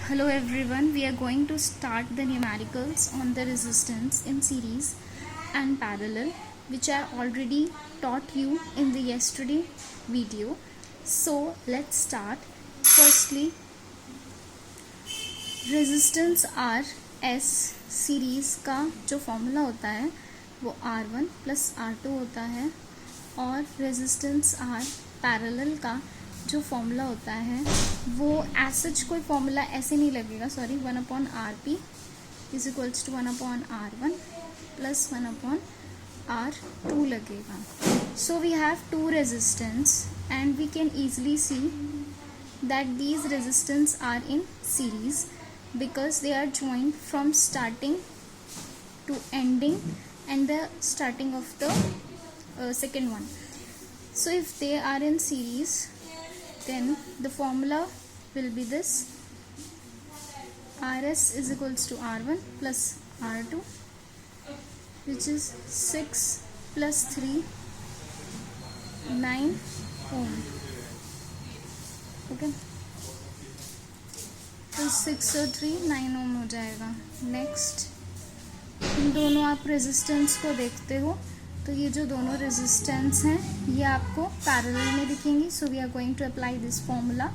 Hello everyone, we are going to start the numericals on the resistance in series and parallel, which I already taught you in the yesterday video. So let's start. Firstly, resistance R S series का जो formula होता है वो R1 plus R2 होता है, और resistance R parallel का जो फॉर्मूला होता है वो एज सच कोई फॉर्मूला ऐसे नहीं लगेगा, sorry, 1/RP is equals to 1/R1 plus 1/R2 लगेगा. So we have two resistance and we can easily see that these resistance are in series because they are joined from starting to ending and the starting of the second one. So if they are in series, then the formula will be this: RS is equals to R1 plus R2, which is 6 plus 3 9 ohm. Okay, तो 6 और 3 9 ओम हो जाएगा. Next, इन दोनों आप resistance को देखते हो तो ये जो दोनों रेजिस्टेंस हैं ये आपको पैरेलल में दिखेंगी. So we are going to apply this formula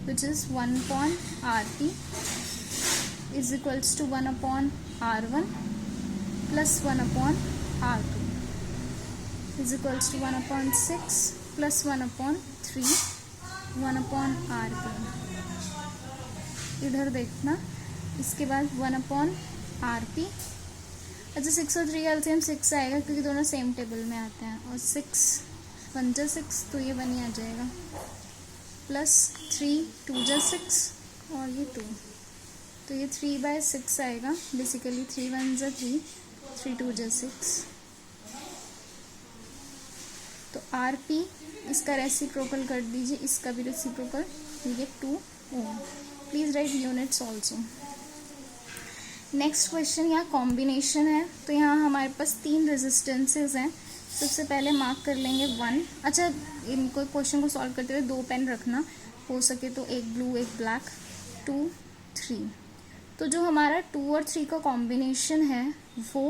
which is 1/RP is equals to 1/R1 plus 1/R2 is equals to 1/6 plus 1/3 1/RP. इधर देखना, इसके बाद 1/RP. अच्छा, 6 और 3 का एलसीएम 6 आएगा क्योंकि दोनों सेम टेबल में आते हैं, और 6 1 जा 6 तो ये 1 ही आ जाएगा, प्लस 3 2 जा 6 और ये 2, तो ये 3/6 आएगा. बेसिकली 3 1 जा 3 3 2 जा 6. तो RP इसका रेसिप्रोकल कर दीजिए, इसका भी रेसिप्रोकल, ये 2 ohm. Please write units also. Next question यहाँ कॉम्बिनेशन है. तो यहाँ हमारे पास 3 रेजिस्टेंसेज हैं. सबसे पहले मार्क कर लेंगे 1. अच्छा, इनको क्वेश्चन को सॉल्व करते हुए 2 पेन रखना, हो सके तो एक ब्लू एक ब्लैक. 2 3. तो जो हमारा 2 और 3 का कॉम्बिनेशन है वो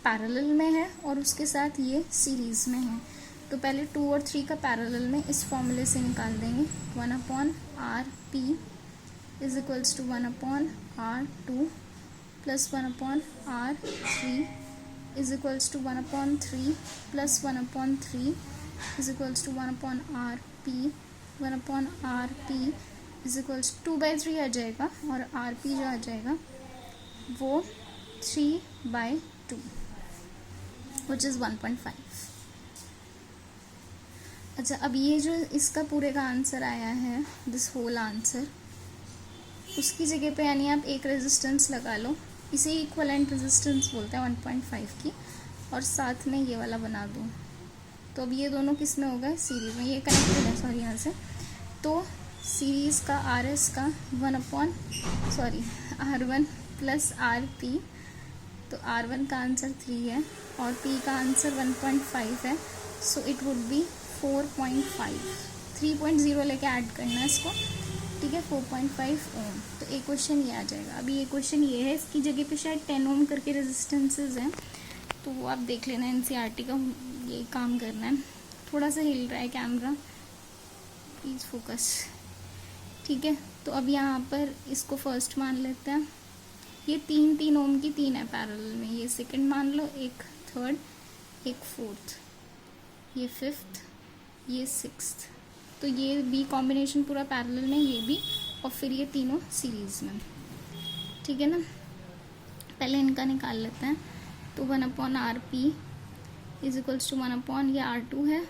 पैरेलल में है और उसके साथ ये सीरीज़ में है. तो पहले 2 और 3 का पैरेलल में इस फॉर्मूले से निकाल देंगे. 1/RP is equals to 1/R2 plus 1/R3 is equals to 1/3 plus 1/3 is equals to 1/RP. 1/RP is equals 2/3 आ जाएगा, और RP जो आ जाएगा वो 3/2 विच इज़ 1.5. अच्छा, अब ये जो इसका पूरे का आंसर आया है, दिस होल आंसर, उसकी जगह पे यानी आप एक रेजिस्टेंस लगा लो, इसे इक्वलेंट रेजिस्टेंस बोलते हैं 1.5 की, और साथ में ये वाला बना दो. तो अब ये दोनों किस में होगा? सीरीज में. ये कनेक्टेड है, सॉरी, यहाँ से. तो सीरीज़ का RS का R1 प्लस RP. तो R1 का आंसर 3 है और P का आंसर 1.5 है. So it would be 4.5. 3.0 लेके ऐड करना है इसको, ठीक है. 4.5 ओम. तो एक क्वेश्चन ये आ जाएगा. अभी ये क्वेश्चन ये है, इसकी जगह पे शायद 10 ओम करके रेजिस्टेंसेज हैं, तो वो आप देख लेना. NCERT का ये काम करना है. थोड़ा सा हिल रहा है कैमरा, प्लीज़ फोकस, ठीक है. तो अब यहाँ पर इसको फर्स्ट मान लेते हैं. ये 3 ओम की 3 है पैरेलल में. ये सेकंड मान लो, एक थर्ड, एक फोर्थ, ये फिफ्थ, ये सिक्स्थ. तो ये भी कॉम्बिनेशन पूरा पैरेलल में, ये भी, और फिर ये तीनों सीरीज़ में, ठीक है ना. पहले इनका निकाल लेते हैं. तो 1/RP इज इक्वल्स टू 1/ ये R2 है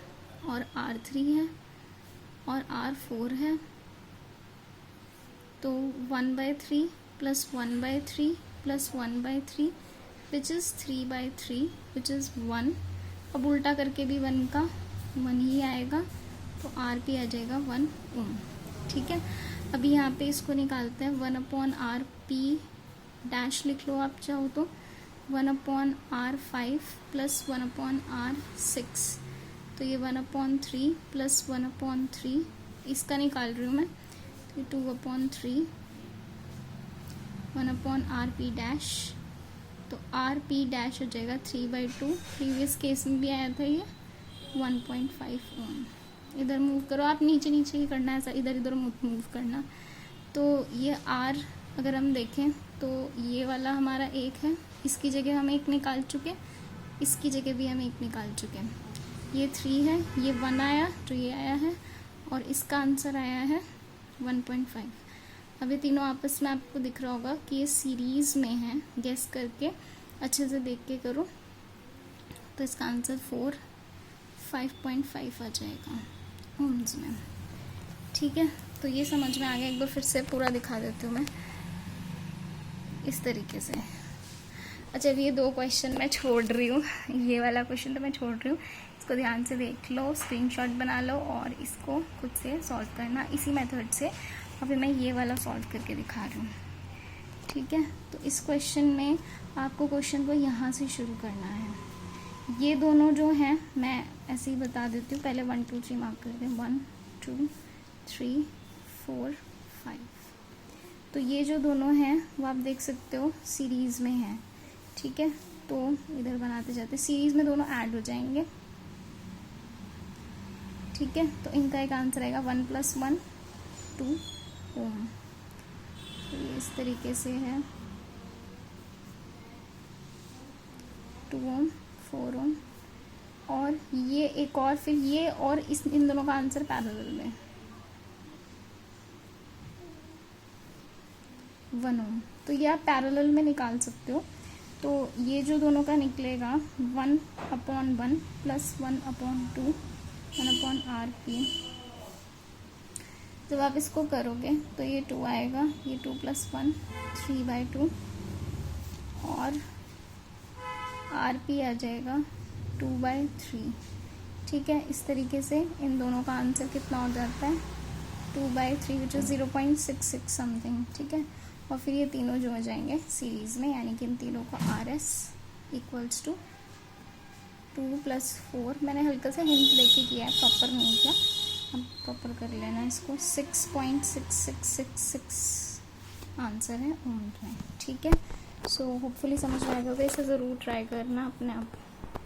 और R3 है और R4 है. तो 1/3 plus 1/3 plus 1/3 which is 3/3 which is 1. अब उल्टा करके भी 1 का 1 ही आएगा, तो RP आ जाएगा 1 ओम, ठीक है. अभी यहाँ पे इसको निकालते हैं. 1/RP डैश लिख लो आप चाहो तो. 1/R5 plus 1/R6. तो ये 1/3 प्लस 1/3 इसका निकाल रही हूँ मैं. तो 2/3 1/rp डैश, तो rp डैश हो जाएगा 3/2। प्रीवियस केस में भी आया था ये 1.5 ओम। इधर मूव करो आप, नीचे नीचे ही करना है, ऐसा इधर इधर मूव करना। तो ये r अगर हम देखें तो ये वाला हमारा 1 है, इसकी जगह हम 1 निकाल चुके, इसकी जगह भी हम 1 निकाल चुके। ये 3 है, ये 1 आया तो ये आया है, और इसका आंसर आया है 1.5। अब ये तीनों आपस में आपको दिख रहा होगा कि ये सीरीज़ में है, गेस करके अच्छे से देख के करो। तो इसका आंसर 5.5 आ जाएगा ओम्स में। ठीक है, तो ये समझ में आ गया। एक बार फिर से पूरा दिखा देती हूँ मैं इस तरीके से। अच्छा, अब ये 2 क्वेश्चन मैं छोड़ रही हूँ, ये वाला क्वेश्चन तो मैं छोड़ रही हूँ, इसको ध्यान से देख लो, स्क्रीनशॉट बना लो और इसको खुद से सॉल्व करना इसी मेथड से। अभी मैं ये वाला सॉल्व करके दिखा रही हूँ। ठीक है, तो इस क्वेश्चन में आपको क्वेश्चन को यहाँ से शुरू करना है। ये दोनों जो हैं मैं ऐसे ही बता देती हूँ, पहले 1 2 3 मार्क कर दें, 1 2 3 4 5। तो ये जो दोनों हैं वो आप देख सकते हो सीरीज़ में हैं। ठीक है, तो इधर बनाते जाते, सीरीज़ में दोनों ऐड हो जाएंगे। ठीक है, तो इनका एक आंसर आएगा 1 + 1 2 ओम। तो ये इस तरीके से है 2 ओम 4 ओम, और ये एक और, फिर ये और इन दोनों का आंसर पैरेलल में 1 ओम। तो ये आप पैरेलल में निकाल सकते हो। तो ये जो दोनों का निकलेगा 1/1 + 1/2 1/rp। जब आप इसको करोगे तो ये 2 आएगा, ये 2 + 1 3/2, और rp आ जाएगा 2/3। ठीक है, इस तरीके से इन दोनों का आंसर कितना हो जाता है 2/3 विच इज़ 0.66 समथिंग। ठीक है, और फिर ये तीनों जो हो जाएंगे सीरीज़ में, यानी कि इन तीनों का RS = 2 + 4। मैंने हल्का सा हिंट देके किया है, प्रॉपर नहीं किया, अब प्रॉपर कर लेना इसको। 6.6666 आंसर है ओम में। ठीक है, सो होपफुली समझ में आएगा, इसे ज़रूर ट्राई करना अपने आप।